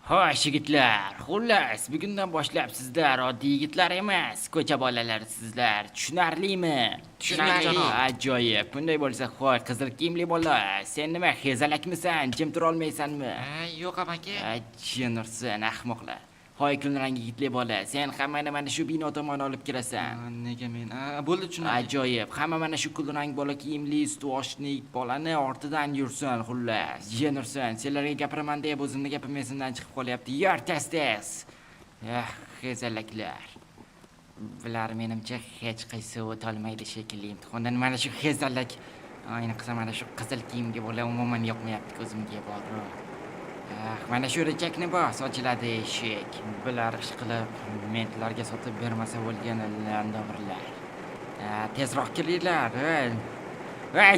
Xo'sh yigitlar, xullas, bugundan boshlab sizlar oddiy yigitlar emas, ko'cha bolalari sizlar. Tushunarlimi? Tushunarli. Ajoyib. Bunday bo'lsa, xo'y, qizil kiyimli bola, sen nima xezalakmisan? Jim tura olmaysanmi? Yo'q amaki. Jinursan, ahmoqlar. Hoy, kulrang yigitli bola, sen hammani mana shu bino tomon olib kirasan. Nega men? Bo'ldi tushunarli. Ajoyib. Hamma mana shu kulrang bola kiyimli ustoshnik bolani ortidan yursin, xullas. Jenursan, senlarga gapiraman deb o'zimni gapim esimdan chiqib qolyapti. Yur tez. Xezalaklar. Bular menimcha hech qaysi o'tolmaydi shekilli imtihondan. Mana shu xezalak, ayniqsa mana shu qizil kiyimga bola umuman yoqmayapti ko'zimga bor. Mana shu richakni bos, ochiladi eshik. Bular ish qilib, mentlarga sotib bermasa bo'lgan landovrlar. Tezroq kelinglar.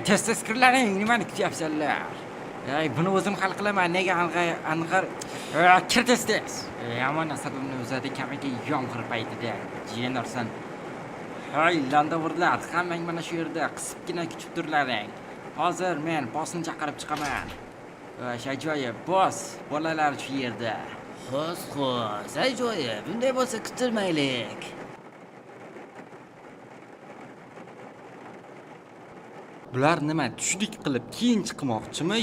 Tez kirlaring, nimani kutyapsanlar? Buni o'zim hal qilaman. Nega ang'ar? Kir tez. Yomon asabimni uzadi kamiga yomg'ir paytida. Jenursan. Hay, landovrlar, hammang mana shu yerda qisibgina kutib turlaring. Hozir men bosni chaqirib chiqaman. Ajoyib, bos, bolalar shu yerda. Xo'sh, ajoyib. Bunday bo'lsa kutilmaylik. Bular nima tushlik qilib keyin chiqmoqchimi?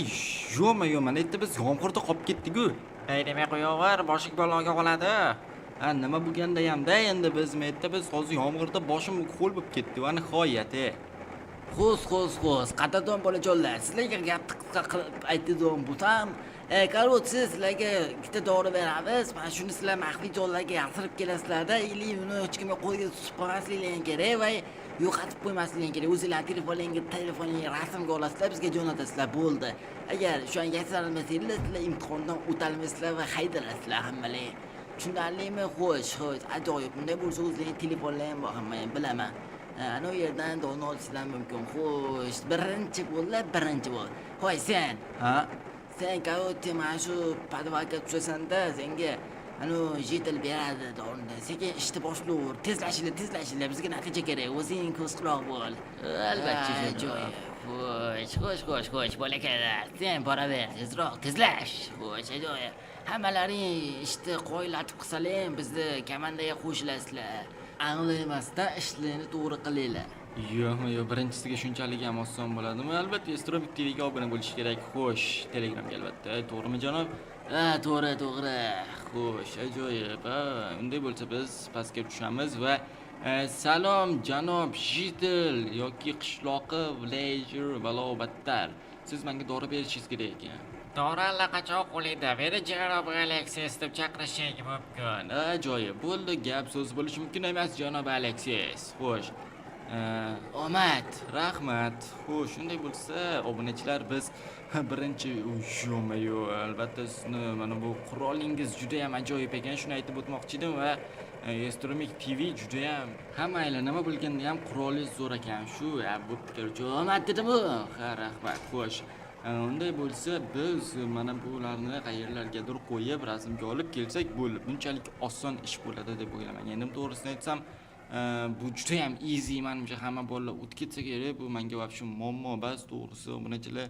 Yo'q, mana yerda biz yomg'irda qolib ketdik-ku. Demay qo'yaver, boshing baloga qoladi. Nima bo'lganda ham-da, endi biz hozir yomg'irda boshim ho'l bo'lib ketdi va nihoyat. Xo'sh, qadrdon bolajonlar, sizlarga gapni qisqa qilib aytadigan bo'lsam, korotchi sizlarga ikkita dori beramiz. Mana shuni sizlar maxfiy joylarga yasirib kelasizlarda, ili uni hech kimga qo'lga tutib qo'ymasliklaring kerak va yo'qotib qo'ymasliklaring kerak. O'zinglar telefoningga rasmga olasizlar, bizga jo'natasizlar, bo'ldi. Agar shu an yasirmasanglar, sizlar imtihondan o'talmaysizlar va haydalasizlar hammalar. Tushunarlimi? Xo'sh, ajoyib. Bunday bo'lsa o'zingizning telefonlar ham bor, hamma ham bilaman. Ana u yerdan doni olishlar mumkin. Xo'sh, birinchi bo'l. Hoy sen. Sen korotchi mana shu podvalga tushasan-da, senga ana jetel beradi dorini. Sekin ishni boshlaver. Tezlashinglar. Bizga natija kerak. O'zing ko'z quloq bo'l. Albatta, ajoyib. Xo'sh, bolakalar. Sen boraver, tezroq, tezlash. Xo'sh, ajoyib. Hammalaring ishni qo'ylatib qilsalar, bizni komandaga qo'shilasizlar. Anglaymasdan ishlarni to'g'ri qilinglar. Yo'q, birinchisiga shunchalik ham oson bo'ladimi? Albatta, Astronomik TVga obuna bo'lish kerak. Xo'sh, Telegramga albatta. To'g'rimi, janob? To'g'ri. Xo'sh, ajoyib. Unday bo'lsa biz pastga tushamiz va salom janob Jitel yoki qishloqi villager balobattar. Siz menga dori berishingiz kerak ekan. Dori allaqachon qo'lingda. Meni janob Aleksis deb chaqirishing mumkin. Ajoyib. Bo'ldi, gap so'z bo'lishi mumkin emas, janob Aleksis. Xo'sh. Omad. Rahmat. Xo'sh, shunday bo'lsa, obunachilar biz birinchi yo'mayo albatta sizni mana bu qurolingiz juda ham ajoyib ekan, shuni aytib o'tmoqchi edim va Astronomik TV juda ham hammaylar nima bo'lganda ham qurolingiz zo'r ekan. Shu bo'pti. Omad dedim-ku. Ha, rahmat. Xo'sh. Unday bo'lsa biz mana bularni qayerlargadir qo'yib rasmga olib kelsak bo'ldi. Bunchalik oson ish bo'ladi deb o'ylaman. Endi to'g'risini aytsam, bu juda ham easy, menimcha hamma bolalar o'tib ketsa kerak. Bu menga vobshe muammo bas, to'g'risi. Bunachilar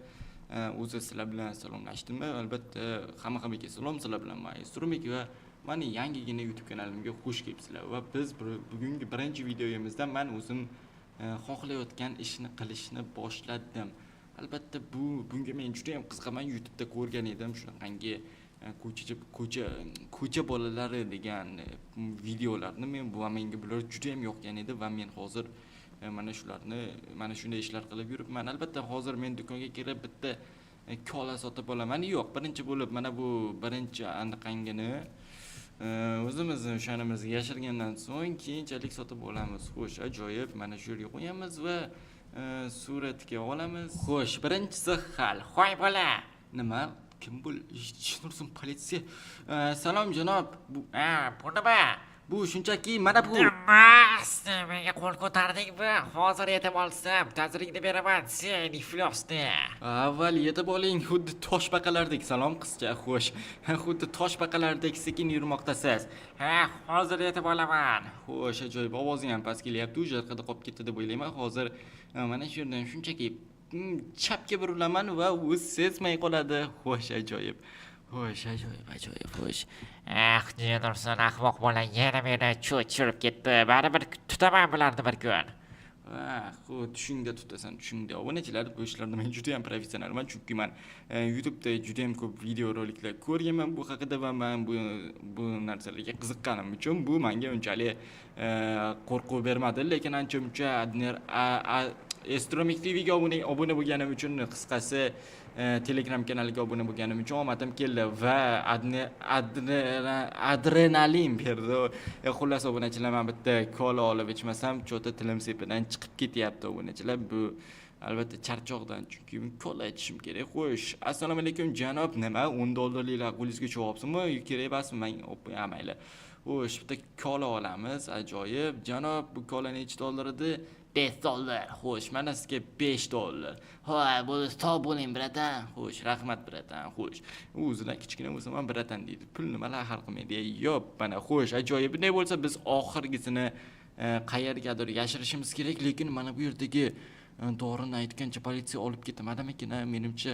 o'zi sizlar bilan salomlashdimmi? Albatta, hammaga salom, sizlar bilan Astronomik va meni yangigina YouTube kanalimga xush kelibsizlar. Va biz bugungi birinchi videomizda men o'zim xohlayotgan ishni qilishni boshladim. Albatta bunga men juda ham qiziqaman. YouTube'da ko'rgan edim shunaqangi ko'cha bolalari degan videolarni. Men menga bular juda ham yoqgan edi va men hozir mana shunday ishlar qilib yuribman. Albatta hozir men do'konga kirib bitta kola sotib olaman. Yo'q, birinchi bo'lib mana bu birinchi anaqangini o'zimiz o'shanimizga yashirgandan so'ng keyinchalik sotib olamiz. Xo'sh, ajoyib. Mana shu yerga qo'yamiz va suratga olamiz. Xo'sh, birinchisi hal. Hoy bola. Nima? Kim bo'l? Jinursin, politsiya. Salom janob. Bunima? Bu shunchaki mana bu. Menga qo'l ko'tardingmi? Hozir yetib olsam, ta'ziringni beraman. Sen iflosni. Avval yetib oling, xuddi toshbaqalardek. Salom qizcha. Xo'sh, xuddi toshbaqalardek sekin yurmoqdasiz. Hozir yetib olaman. Xo'sh, ajoyib. Ovozing ham past kelyapti. U jarqada qolib ketdi deb o'ylayman. Hozir mana shu yerdan shunchaki chapga burilaman va u sezmay qoladi. Xo'sh, ajoyib. Xo'sh, ajoyib, xo'sh. Jidursin, ahmoq bola yana meni cho'chirib ketdi. Baribir tutaman bularni bir kun. Tushingda tutasan, tushingda. Obunachilar, bu ishlarda men juda ham professionalman, chunki men YouTube'da juda ham ko'p videoroliklar ko'rganman bu haqida va men bu narsalarga qiziqqanim uchun bu menga unchalik qo'rquv bermadi, lekin ancha-muncha Astronomik TV'ga obuna bo'lganim uchun, qisqasi Telegram kanaliga obuna bo'lganim uchun omadim keldi va adrenalin berdi. Xullas obunachilar, men bitta kola olib ichmasam, cho'ta tilim sepidan chiqib ketyapti obunachilar. Bu albatta charchoqdan, chunki kola ichishim kerak. Xo'sh, assalomu alaykum janob, nima $10 qo'lingizga cho'g'ibsizmi? Kerak emasmi? Men mayli. Xo'sh, bitta kola olamiz. Ajoyib. Janob, bu kola necha dollar edi? $5. Xo'sh, mana sizga $5. Hoy, bo'lsa sog' bo'ling, bratan. Xo'sh, rahmat bratan. Xo'sh. O'zidan kichkina bo'lsa ham bratan deydi. Pul nimalar hal qilmaydi? Yo'q, mana xo'sh, ajoyib. Bunday bo'lsa biz oxirgisini qayergadir yashirishimiz kerak, lekin mana bu yerdagi dorini aytgancha politsiya olib ketmadimikin? Menimcha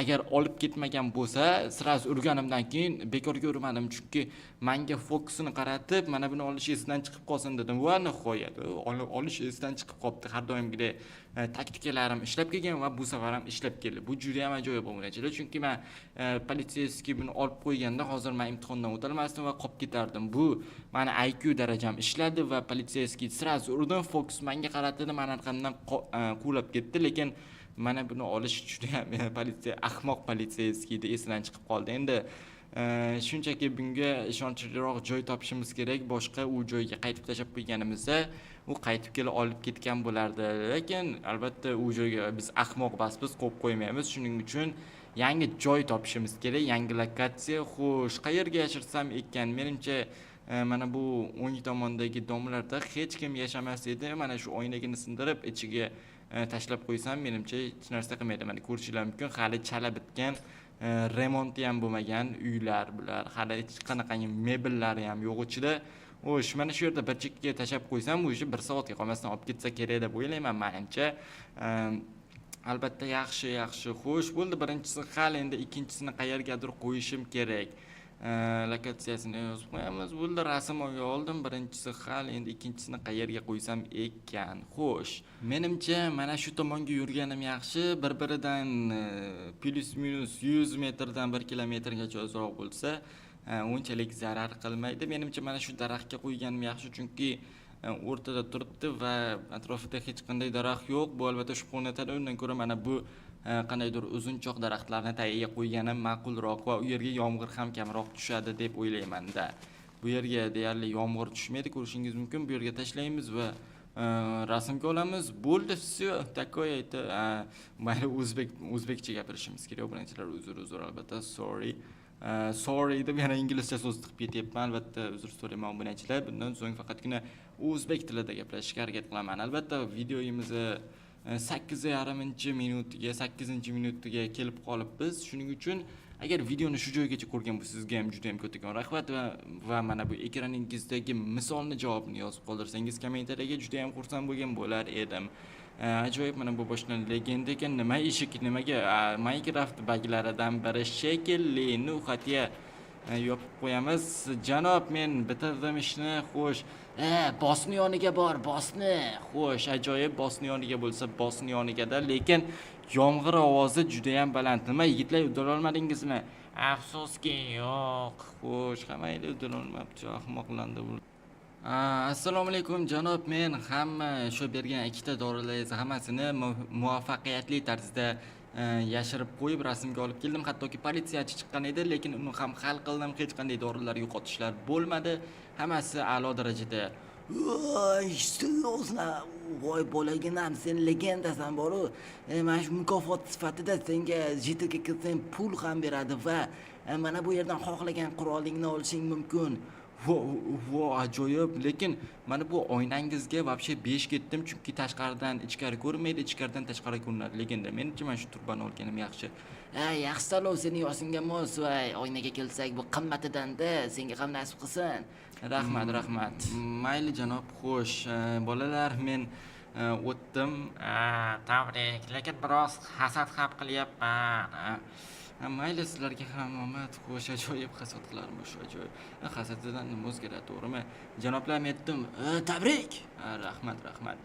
agar olib ketmagan bo'lsa, sirasi urganimdan keyin bekorga urmadim, chunki menga fokusini qaratib, mana buni olish esidan chiqib qolsin dedim. Va nihoyat olish esidan chiqib qoldi. Har doimgidek taktikalarim ishlab kelgan va bu safar ham ishlab keldi. Bu juda ham ajoyib bo'lmoqda, chunki men politsiyskiy buni olib qo'yganda hozir men imtihondan o'tolmasdim va qolib ketardim. Bu meni IQ darajam ishladi va politsiyskiy sirasi urdim, fokus menga qaratdi, men orqamdan quvlab ketdi, lekin mana buni olish juda ham politsiya ahmoq politsiyskiyda esidan chiqib qoldi. Endi shunchaki bunga ishonchliroq joy topishimiz kerak. Boshqa u joyga qaytib tashlab qo'yganimizda u qaytib kelib olib ketgan bo'lardi. Lekin albatta u joyga biz ahmoq biz qo'yib qo'ymaymiz. Shuning uchun yangi joy topishimiz kerak, yangi lokatsiya. Xo'sh, qayerga yashirsam ekan? Menimcha mana bu o'ng tomondagi domlarda hech kim yashamas edi. Mana shu oynagini sindirib ichiga tashlab qo'ysam, menimcha hech narsa qilmaydi. Mana ko'rishingiz mumkin, hali chala bitgan, remonti ham bo'lmagan uylar bular. Hali hech qanaqangi mebellari ham yo'q ichida. Xo'sh, mana shu yerda bir chekkaga tashlab qo'ysam, bu ishi 1 soatga qolmasdan olib ketsa kerak deb o'ylayman menimcha. Albatta yaxshi. Xo'sh, bo'ldi, birinchisi hal, endi ikkinchisini qayergadir qo'yishim kerak. Lokatsiyasini yozib qo'yamiz. Bo'ldi, rasm oldim. Birinchisi hal, endi ikkinchisini qayerga qo'ysam ekan? Xo'sh, menimcha mana shu tomonga yurganim yaxshi. Bir-biridan plus minus 100 metrdan 1 kilometrgacha uzoq bo'lsa, unchalik zarar qilmaydi. Menimcha mana shu daraxtga qo'yganim yaxshi, chunki o'rtada turibdi va atrofida hech qanday daraxt yo'q. Bu albatta shubhanatadi. Undan ko'ra mana bu qandaydir uzunchoq daraxtlarni tagiga qo'yganim ma'qulroq va u yerga yomg'ir ham kamroq tushadi deb o'ylayman-da. Bu yerga deyarli yomg'ir tushmaydi, ko'rishingiz mumkin. Bu yerga tashlaymiz va rasmga olamiz. Bo'ldi, все, такое это. Mayli o'zbekcha gapirishimiz kerak. Obunachilar, uzr albatta, sorry deb yana inglizcha so'z tiqib ketyapman. Albatta uzr so'rayman obunachilar. Bundan so'ng faqatgina o'zbek tilida gaplashishga harakat qilaman. Albatta videoyimizni 8:30-minutiga kelib qolibmiz. Shuning uchun agar videoni shu joygacha ko'rgan bo'lsangiz, sizga ham juda ham kattakon rahmat va mana bu ekraningizdagi misolni javobini yozib qoldirsangiz kommentariyaga juda ham xursand bo'lgan bo'lar edim. Ajoyib, mana bu boshdan legenda ekan. Nima eshik, nimaga Minecraft baglaridan biri shekilli. Xatiya yopib qo'yamiz. Janob, men bitirdim ishni. Xo'sh, Bosni yoniga bor, bosni. Xo'sh, ajoyib, bosni yoniga bo'lsa, bosni yoniga-da, lekin yomg'ir ovozi juda ham baland. Nima yigitlar, uddala olmadingizmi? Afsuski yo'q. Xo'sh, hammaylar uddala olmabdi, ahmoqlandi bu. Assalomu alaykum janob, men hamma shu bergan ikkita dorilaringiz hammasini muvaffaqiyatli tarzda yashirib qo'yib rasmga olib keldim. Hattoki politsiyachi chiqqan edi, lekin uni ham hal qildim. Hech qanday dorilar yo'qotishlar bo'lmadi. Hammasi a'lo darajada. Voy bolaginam, sen legendasan boru. Mana shu mukofot sifatida senga jitilga kirsang pul ham beradi va mana bu yerdan xohlagan qurolingni olishing mumkin. Vo, ajoyib, lekin mana bu oynangizga vobshe 5 ketdim, chunki tashqaridan ichkari ko'rinmaydi, ichkaridan tashqari ko'rinadi. Legenda, menimcha mana shu turbani olganim yaxshi. Yaxshi tanlov, sening yoshingga mos va oynaga kelsak, bu qimmatidan-da, senga ham nasib qilsin. Rahmat. Mayli janob, xo'sh, bolalar, men o'tdim. Tabrik, lekin biroz hasad ham qilyapman. Ha, mayli sizlarga ham omad, xo'sh, ajoyib hasad qilarmish, ajoyib. Hasadidan nima o'zgaradi, to'g'rimi? Janoblar, men aytdim. Tabrik. Rahmat, rahmat.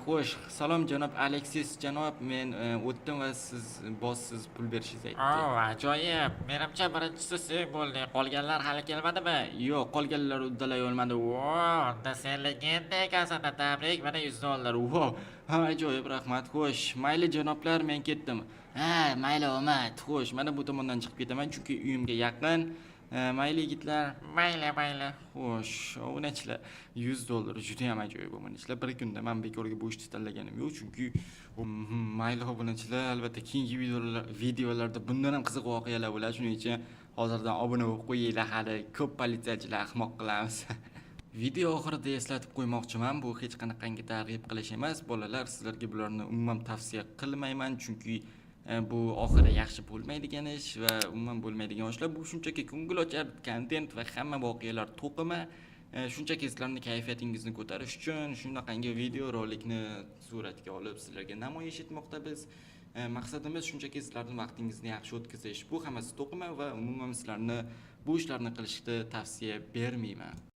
Xo'sh, salom janob Aleksis janob, men o'tdim va siz bossiz pul berishingizni aytdi. Ajoyib. Menimcha birinchisi sen bo'lding. Qolganlar hali kelmadimi? Yo'q, qolganlar uddalay olmadi. Unda sen legenda ekansan, tabrik, mana $100. Wow, ha, ajoyib, rahmat. Xo'sh, mayli janoblar, men ketdim. Ha, mayli omad. Xo'sh, mana bu tomondan chiqib ketaman, chunki uyimga yaqin. Mayli yigitlar. Mayli. Xo'sh, o'ynachilar $100 juda ham ajoyib o'ynachilar. Bir kunda men bekorga bu ishni tanlaganim yo'q, chunki mayli obunachilar, albatta keyingi videolarda bundan ham qiziq voqealar bo'ladi. Shuning uchun hozirdan obuna bo'lib qo'yinglar, hali ko'p politsiyachilar ahmoq qilamiz. Video oxirida eslatib qo'ymoqchiman, bu hech qanaqangi targ'ib qilish emas. Bolalar, sizlarga bularni umuman tavsiya qilmayman, chunki bu oxiri yaxshi bo'lmaydigan ish va umuman bo'lmaydigan ishlar. Bu shunchaki ko'ngilochar kontent va hamma voqealar to'qimi. Shunchaki sizlarning kayfiyatingizni ko'tarish uchun shunaqangi video rolikni suratga olib sizlarga namoyish etmoqda biz. Maqsadimiz shunchaki sizlarning vaqtingizni yaxshi o'tkazish. Bu hammasi to'qima va umuman sizlarni bu ishlarni qilishni tavsiya bermayman.